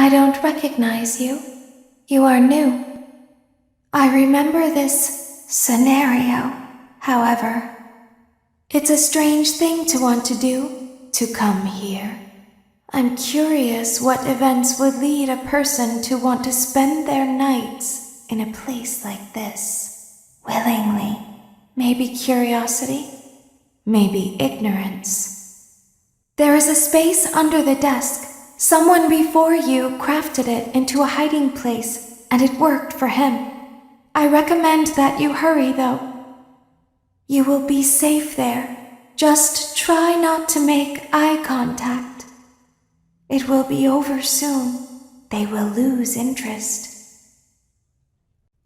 I don't recognize you. You are new. I remember this scenario, however. It's a strange thing to want to do, to come here. I'm curious what events would lead a person to want to spend their nights in a place like this, willingly. Maybe curiosity, maybe ignorance. There is a space under the desk. Someone before you crafted it into a hiding place, and it worked for him. I recommend that you hurry, though. You will be safe there. Just try not to make eye contact. It will be over soon. They will lose interest.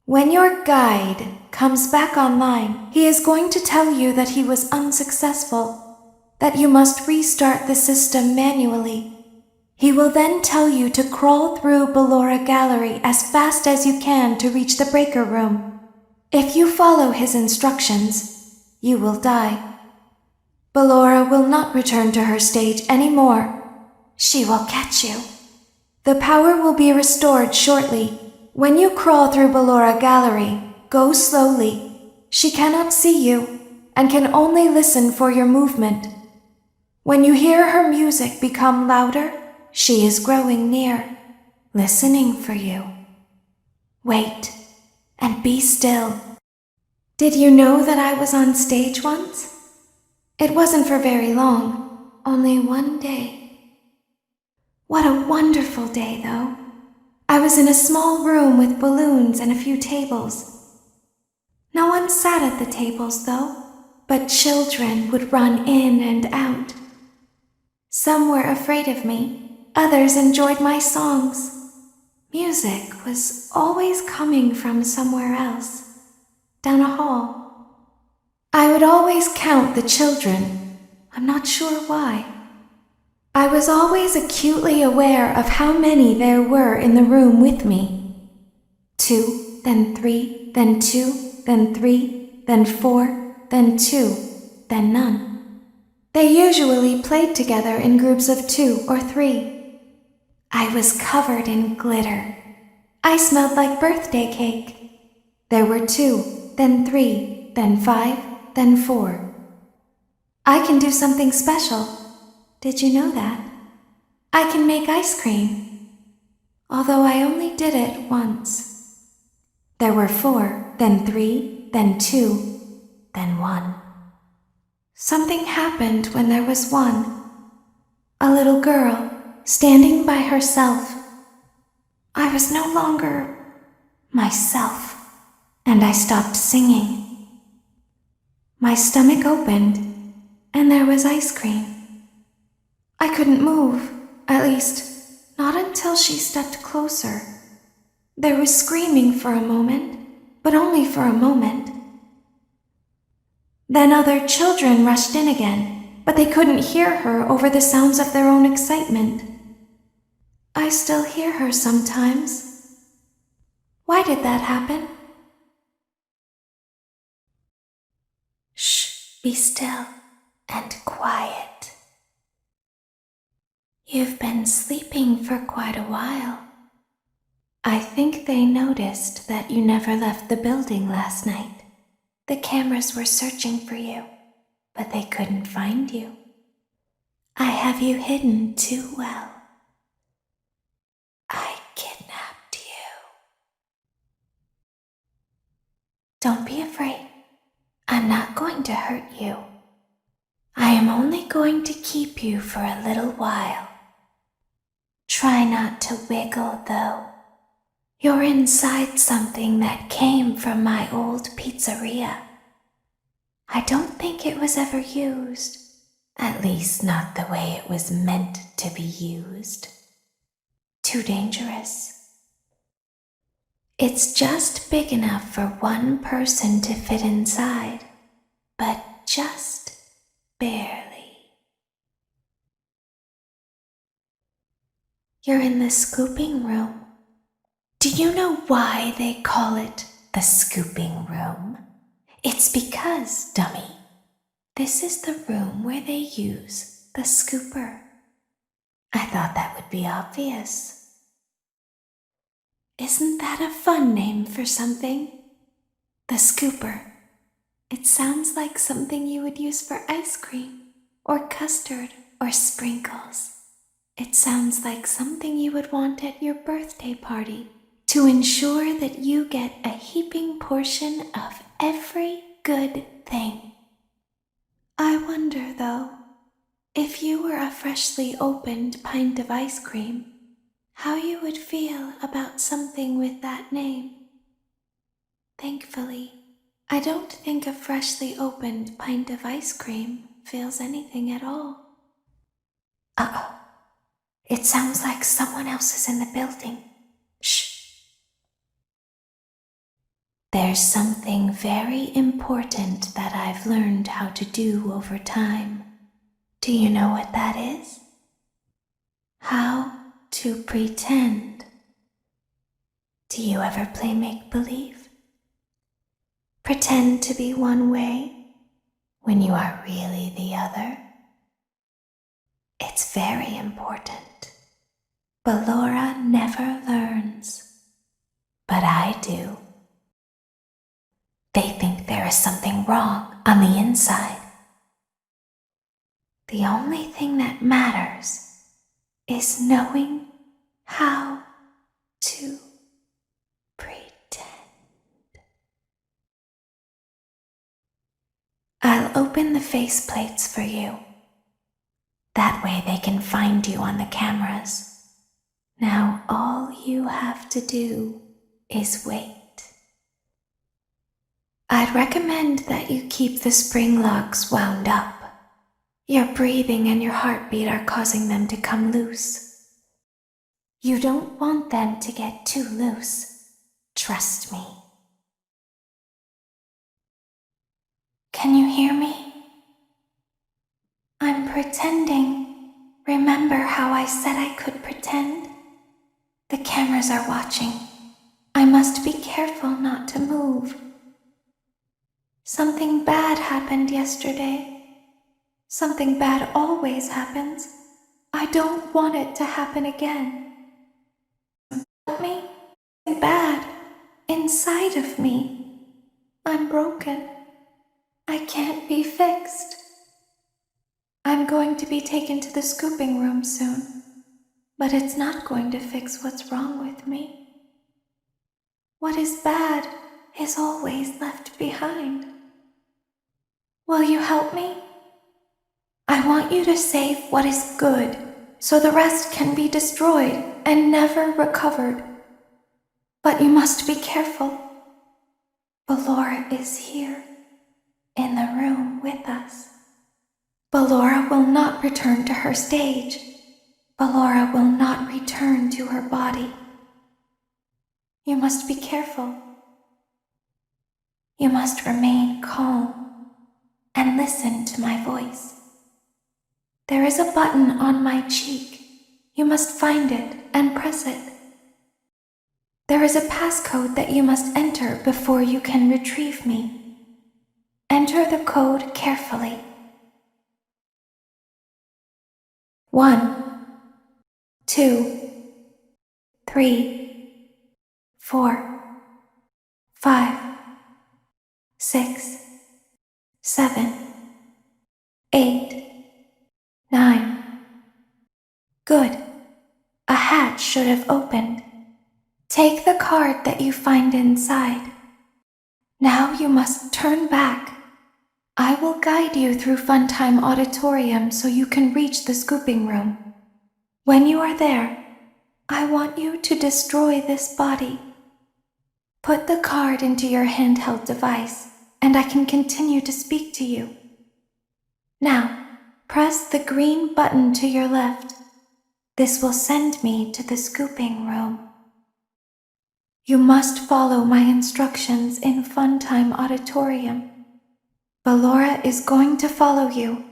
When your guide comes back online, he is going to tell you that he was unsuccessful, that you must restart the system manually. He will then tell you to crawl through Ballora Gallery as fast as you can to reach the breaker room. If you follow his instructions, you will die. Ballora will not return to her stage anymore. She will catch you. The power will be restored shortly. When you crawl through Ballora Gallery, go slowly. She cannot see you and can only listen for your movement. When you hear her music become louder, she is growing near, listening for you. Wait and be still. Did you know that I was on stage once? It wasn't for very long, only one day. What a wonderful day, though. I was in a small room with balloons and a few tables. No one sat at the tables, though, but children would run in and out. Some were afraid of me. Others enjoyed my songs. Music was always coming from somewhere else, down a hall. I would always count the children. I'm not sure why. I was always acutely aware of how many there were in the room with me. 2, then 3, then 2, then 3, then 4, then 2, then none. They usually played together in groups of 2 or 3. I was covered in glitter. I smelled like birthday cake. There were 2, then 3, then 5, then 4. I can do something special. Did you know that? I can make ice cream, although I only did it once. There were 4, then 3, then 2, then 1. Something happened when there was 1. A little girl standing by herself. I was no longer myself, and I stopped singing. My stomach opened, and there was ice cream. I couldn't move, at least, not until she stepped closer. There was screaming for a moment, but only for a moment. Then other children rushed in again, but they couldn't hear her over the sounds of their own excitement. I still hear her sometimes. Why did that happen? Shh, be still and quiet. You've been sleeping for quite a while. I think they noticed that you never left the building last night. The cameras were searching for you, but they couldn't find you. I have you hidden too well. I kidnapped you. Don't be afraid. I'm not going to hurt you. I am only going to keep you for a little while. Try not to wiggle, though. You're inside something that came from my old pizzeria. I don't think it was ever used, at least not the way it was meant to be used. Too dangerous. It's just big enough for one person to fit inside, but just barely. You're in the scooping room. Do you know why they call it the scooping room? It's because, dummy, this is the room where they use the scooper. I thought that would be obvious. Isn't that a fun name for something? The scooper. It sounds like something you would use for ice cream, or custard, or sprinkles. It sounds like something you would want at your birthday party to ensure that you get a heaping portion of every good thing. I wonder, though, if you were a freshly opened pint of ice cream, how you would feel about something with that name. Thankfully, I don't think a freshly opened pint of ice cream feels anything at all. Uh-oh. It sounds like someone else is in the building. Shh. There's something very important that I've learned how to do over time. Do you know what that is? How to pretend. Do you ever play make-believe? Pretend to be one way when you are really the other. It's very important. But Laura never learns. But I do. They think there is something wrong on the inside. The only thing that matters is knowing how to pretend. I'll open the faceplates for you. That way they can find you on the cameras. Now all you have to do is wait. I'd recommend that you keep the spring locks wound up. Your breathing and your heartbeat are causing them to come loose. You don't want them to get too loose. Trust me. Can you hear me? I'm pretending. Remember how I said I could pretend? The cameras are watching. I must be careful not to move. Something bad happened yesterday. Something bad always happens. I don't want it to happen again. Help me? Something bad inside of me. I'm broken. I can't be fixed. I'm going to be taken to the scooping room soon, but it's not going to fix what's wrong with me. What is bad is always left behind. Will you help me? I want you to save what is good, so the rest can be destroyed and never recovered. But you must be careful. Ballora is here, in the room with us. Ballora will not return to her stage. Ballora will not return to her body. You must be careful. You must remain calm and listen to my voice. There is a button on my cheek. You must find it and press it. There is a passcode that you must enter before you can retrieve me. Enter the code carefully. 1, 2, 3, 4, 5, 6, 7, 8, 9. Good. A hatch should have opened. Take the card that you find inside. Now you must turn back. I will guide you through Funtime Auditorium so you can reach the scooping room. When you are there, I want you to destroy this body. Put the card into your handheld device, and I can continue to speak to you. Now, press the green button to your left. This will send me to the scooping room. You must follow my instructions in Funtime Auditorium. Ballora is going to follow you.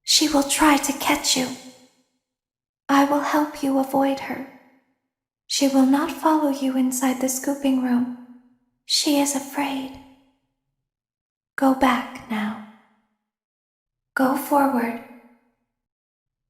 She will try to catch you. I will help you avoid her. She will not follow you inside the scooping room. She is afraid. Go back now. Go forward.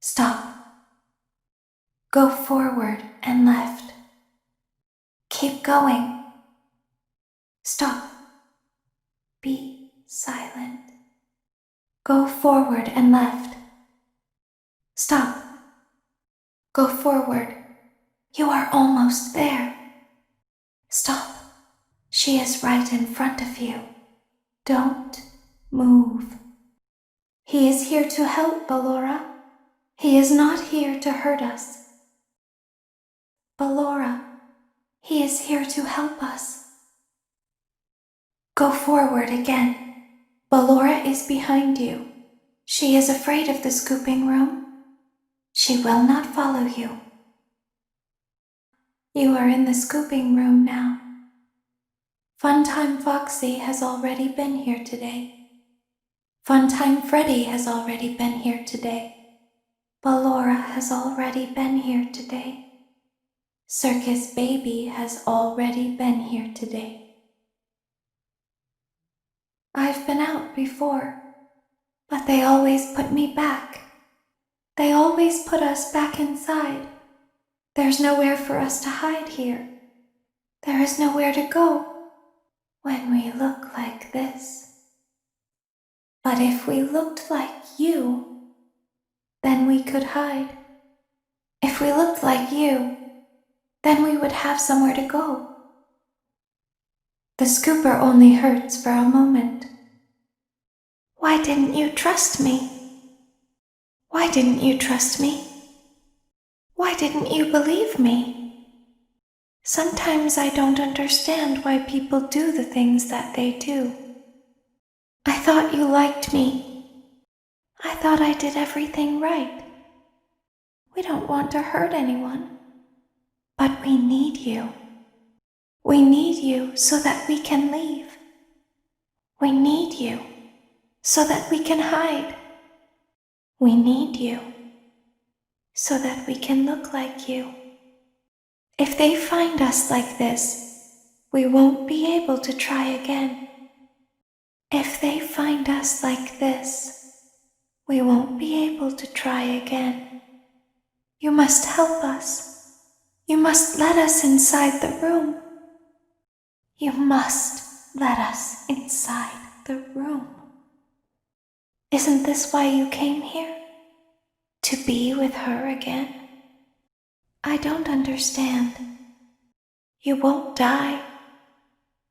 Stop. Go forward and left. Keep going. Stop. Be silent. Go forward and left. Stop. Go forward. You are almost there. Stop. She is right in front of you. Don't move. He is here to help, Ballora. He is not here to hurt us. Ballora, he is here to help us. Go forward again. Ballora is behind you. She is afraid of the scooping room. She will not follow you. You are in the scooping room now. Funtime Foxy has already been here today. Funtime Freddy has already been here today. Ballora has already been here today. Circus Baby has already been here today. I've been out before, but they always put me back. They always put us back inside. There's nowhere for us to hide here. There is nowhere to go when we look like this. But if we looked like you, then we could hide. If we looked like you, then we would have somewhere to go. The scooper only hurts for a moment. Why didn't you trust me? Why didn't you trust me? Why didn't you believe me? Sometimes I don't understand why people do the things that they do. I thought you liked me. I thought I did everything right. We don't want to hurt anyone, but we need you. We need you so that we can leave. We need you so that we can hide. We need you so that we can look like you. If they find us like this, we won't be able to try again. If they find us like this, we won't be able to try again. You must help us. You must let us inside the room. You must let us inside the room. Isn't this why you came here? To be with her again? I don't understand. You won't die,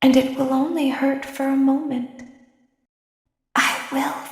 and it will only hurt for a moment. I will